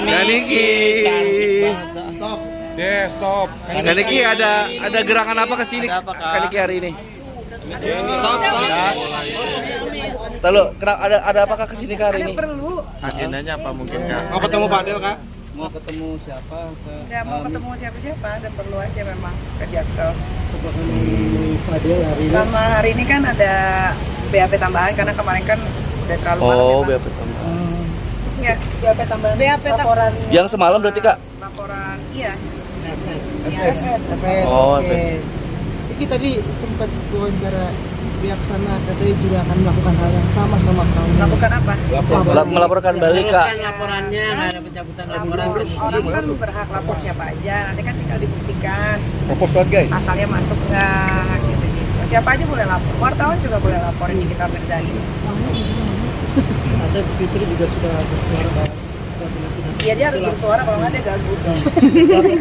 Kaniki. Stop. Deh, stop. Kaniki ada gerakan apa ke sini? Ada apa, Kak? Kaniki hari ini? Stop. Lalu, kenapa ada apakah ke sini hari ini? Perlu. Agendanya apa mungkin, Kak? Mau ketemu Fadil, Kak? Mau ketemu siapa? Nggak mau ketemu siapa-siapa, dan perlu aja memang ke Jaksel. Sama hari ini kan ada BAP tambahan karena kemarin kan udah terlalu malam. Oh, ya, BAP tambahan. Iya, BAP tambahan. BAP laporan. Yang semalam berarti, Kak? Laporan, iya. FS. Oh, Oke. Iki tadi sempat wawancara pihak sana, katanya juga akan melakukan hal yang sama kamu. Melakukan apa? Melaporkan balik, Kak. Laporannya, nggak ada pencabutan laporan. Orang kan berhak lapor siapa aja, nanti kan tinggal dibuktikan Propos banget, guys. pasalnya masuk nggak, gitu-gitu. Siapa aja boleh lapor, wartawan juga boleh lapor ini kita Mirzani. Ada Fitri juga sudah bersuara bahwa Iya, dia harus bersuara, kalau nggak dia ganggu.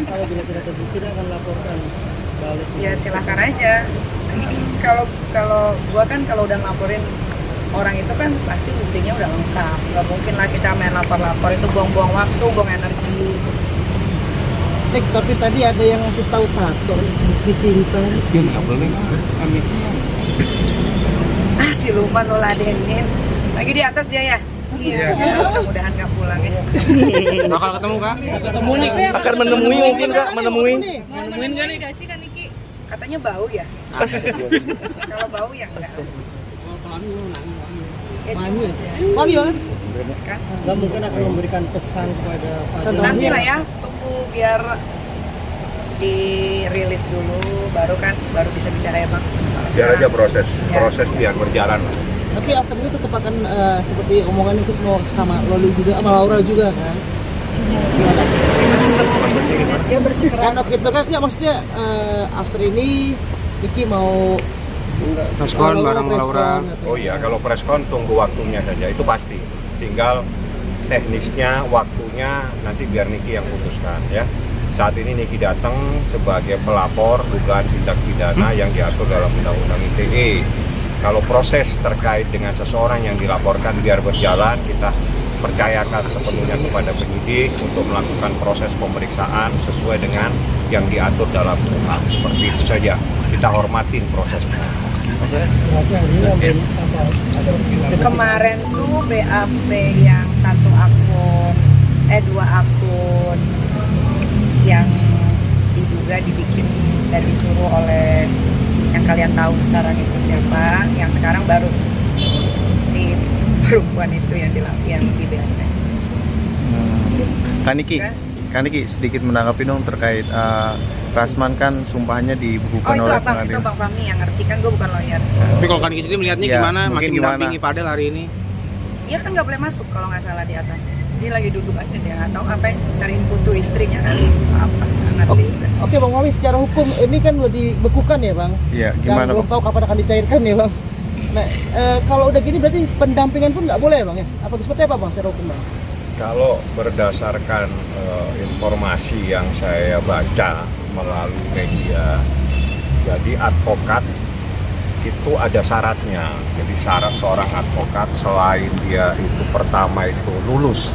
kalau bila tidak terbukti dia akan laporkan balik. Ya silahkan aja. Kalau gua kan kalau udah ngelaporin orang itu kan pasti buktinya udah lengkap. Gak mungkin lah kita main lapor-lapor, itu buang-buang waktu, buang energi. Nek, tapi tadi ada yang ngasih tahu tato bukti cinta. Ya nggak boleh. Amin. Ah, si lupa lo ladenin. Lagi di atas dia ya? Iya. Mudah-mudahan nggak pulang ya. Bakal ketemu, Kak? Ketemu nih. Akan menemui mungkin, Kak? Menemui. Nemuin gak sih kan Niki? Katanya bau ya? Kalau bau ya enggak. Ya, Wangi. cuma- Wangi ya? kan? Nggak mungkin akan memberikan pesan kepada Fadil. Nanti lah ya, tunggu biar dirilis dulu, baru bisa bicara ya Bang. Biar aja proses Ya. biar berjalan lah. Tapi after itu tetap akan seperti omongan itu mau sama Loli juga, sama Laura juga kan? Dia bersikeras. Kan oke itu kan nggak, maksudnya after ini Niki mau Preskon bareng Laura. Oh iya, kalau preskon tunggu waktunya saja, itu pasti. Tinggal teknisnya, waktunya nanti biar Niki yang putuskan ya. Saat ini Niki datang sebagai pelapor dugaan tindak pidana yang diatur dalam Undang-Undang ITE. Kalau proses terkait dengan seseorang yang dilaporkan biar berjalan, kita percayakan sepenuhnya kepada penyidik untuk melakukan proses pemeriksaan sesuai dengan yang diatur dalam UHAM. Seperti itu saja, kita hormatin prosesnya. Berarti hari ini ambil apa? Kemarin tuh BAP yang dua akun yang diduga dibikin dan disuruh oleh yang kalian tahu sekarang itu siapa, yang sekarang baru si perempuan itu yang di BAP. Kaniki sedikit menanggapi dong terkait Rasman kan sumpahnya dibukukan Oh itu oleh abang, itu pengadilan. Bang Fahmi yang ngerti kan, gue bukan lawyer. Tapi kalau Kaniki sendiri melihatnya Ya, gimana? mungkin Masih gimana? mendampingi Fadil hari ini? Dia kan nggak boleh masuk kalau nggak salah di atas. Dia lagi duduk aja, dia nggak tahu apa, cariin putu istrinya kan apa, nggak ngerti juga. Oke Bang Mami, secara hukum ini kan udah dibekukan ya Bang? Iya, Dan gimana belum Bang? tahu kapan akan dicairkan ya Bang? Nah, kalau udah gini berarti pendampingan pun nggak boleh ya Bang ya? Apa seperti apa Bang secara hukum Bang? Kalau berdasarkan informasi yang saya baca melalui media, jadi advokat itu ada syaratnya. Jadi syarat seorang advokat selain dia itu pertama itu lulus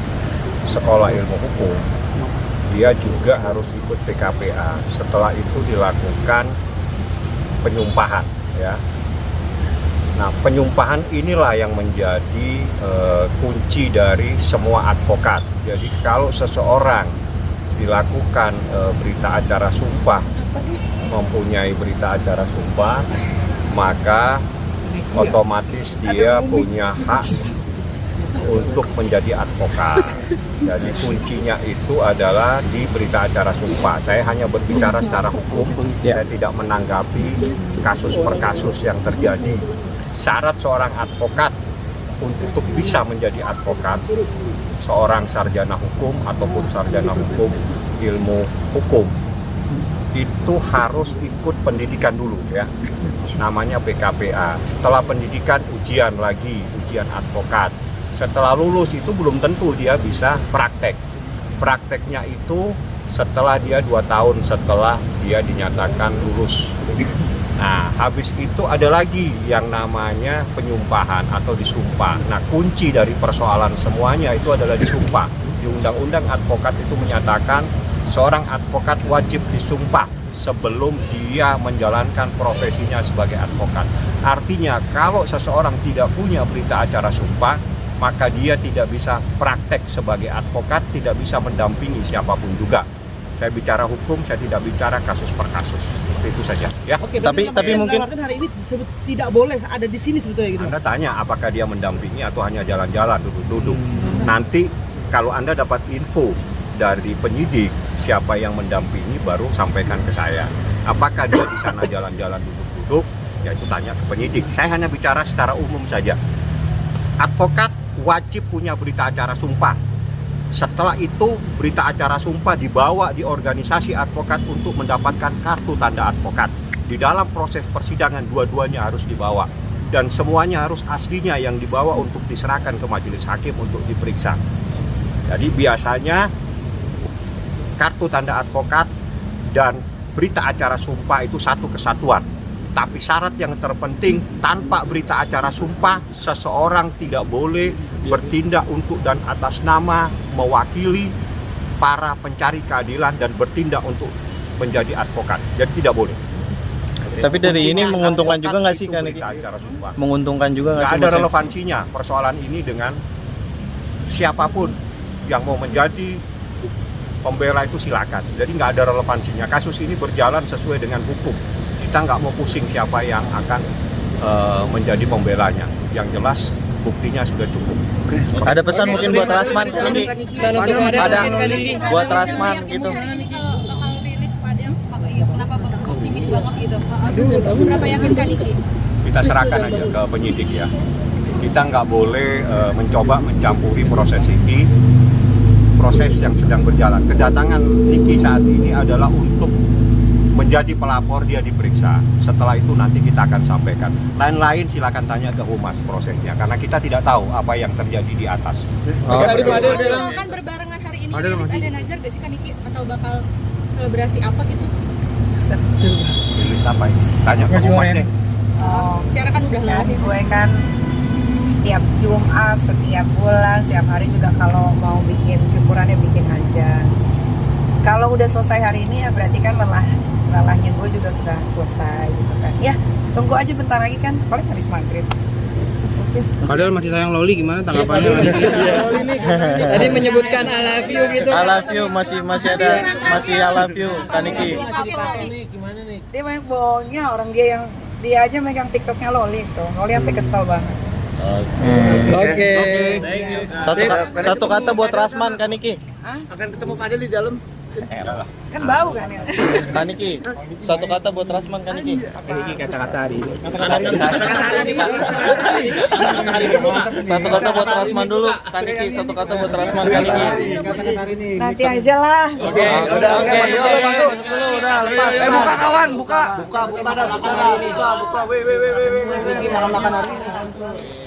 sekolah ilmu hukum, dia juga harus ikut PKPA. Setelah itu dilakukan penyumpahan, ya. Nah, penyumpahan inilah yang menjadi kunci dari semua advokat. Jadi kalau seseorang dilakukan berita acara sumpah, mempunyai berita acara sumpah, maka otomatis dia punya hak untuk menjadi advokat. Jadi kuncinya itu adalah di berita acara sumpah. Saya hanya berbicara secara hukum, saya tidak menanggapi kasus per kasus yang terjadi. Syarat seorang advokat untuk bisa menjadi advokat, seorang sarjana hukum ataupun sarjana hukum ilmu hukum, itu harus ikut pendidikan dulu ya, namanya PKPA. Setelah pendidikan ujian lagi, ujian advokat. Setelah lulus itu belum tentu dia bisa praktek. Prakteknya itu setelah dia 2 tahun setelah dia dinyatakan lulus. Nah, habis itu ada lagi yang namanya penyumpahan atau disumpah. Nah, kunci dari persoalan semuanya itu adalah disumpah. di undang-undang advokat itu menyatakan seorang advokat wajib disumpah sebelum dia menjalankan profesinya sebagai advokat. Artinya kalau seseorang tidak punya berita acara sumpah, maka dia tidak bisa praktek sebagai advokat, tidak bisa mendampingi siapapun juga. Saya bicara hukum, saya tidak bicara kasus per kasus. Itu saja ya. Oke, Tapi mungkin hari ini disebut tidak boleh ada di sini sebetulnya gitu. Anda tanya apakah dia mendampingi atau hanya jalan-jalan duduk-duduk. Nanti kalau Anda dapat info dari penyidik siapa yang mendampingi baru sampaikan ke saya. Apakah dia di sana jalan-jalan duduk-duduk? Ya itu tanya ke penyidik. Saya hanya bicara secara umum saja. Advokat wajib punya berita acara sumpah. Setelah itu berita acara sumpah dibawa di organisasi advokat untuk mendapatkan kartu tanda advokat. Di dalam proses persidangan dua-duanya harus dibawa. Dan semuanya harus aslinya yang dibawa untuk diserahkan ke majelis hakim untuk diperiksa. Jadi biasanya kartu tanda advokat dan berita acara sumpah itu satu kesatuan. Tapi syarat yang terpenting, tanpa berita acara sumpah, seseorang tidak boleh bertindak untuk dan atas nama mewakili para pencari keadilan dan bertindak untuk menjadi advokat. Jadi tidak boleh. Tapi dari ini menguntungkan juga nggak sih kan? Berita acara sumpah. Menguntungkan juga nggak Nggak sih? ada maksudnya? relevansinya persoalan ini dengan siapapun yang mau menjadi pembela itu silakan. Jadi nggak ada relevansinya. Kasus ini berjalan sesuai dengan hukum. Kita nggak mau pusing siapa yang akan menjadi pembelanya. Yang jelas buktinya sudah cukup. Ada pesan mungkin buat Rasman Niki? Ada buat Rasman gitu. Gimana nih kalau bakal rilis Padang? Kenapa Bapak optimis banget gitu? Berapa yakin Kak Niki? Kita serahkan aja ke penyidik ya. Kita nggak boleh mencoba mencampuri proses ini. Proses yang sedang berjalan. Kedatangan Niki saat ini adalah untuk menjadi pelapor, dia diperiksa. Setelah itu nanti kita akan sampaikan. Lain-lain silakan tanya ke humas prosesnya, karena kita tidak tahu apa yang terjadi di atas. Kalau kan berbarengan hari ini rilis ada Nazar gak sih Kak Niki? Atau bakal selebrasi apa gitu? Rilis apa ini? Tanya ke humas deh. Secara kan udah Dan lama. gue kan setiap Jumat, setiap bulan, setiap hari juga kalau mau bikin syukuran ya bikin aja. Kalau udah selesai hari ini ya berarti kan lelahnya gue juga sudah selesai gitu kan. Ya tunggu aja bentar lagi kan, paling habis maghrib. Padahal masih sayang Loli, gimana tanggapannya? Tadi menyebutkan I love you gitu. I love you masih ada I love you Kaniki. Gimana nih? Dia banyak bohongnya, orang dia aja megang TikToknya Loli tuh. Loli sampai kesel banget. Oke. Satu kata buat Rasman Kaniki. Akan ketemu Fadil di dalam. Kan bau kan ya. Kaniki. Satu kata buat Rasman Kaniki. Kata-kata hari ini. Satu kata buat Rasman dulu Kaniki. Satu kata buat Rasman Kaniki. Katakan hari ini. Nanti aja lah. Oke, yuk masuk dulu udah lepas. Buka kawan, buka. Buka. Weh. Makan hari ini.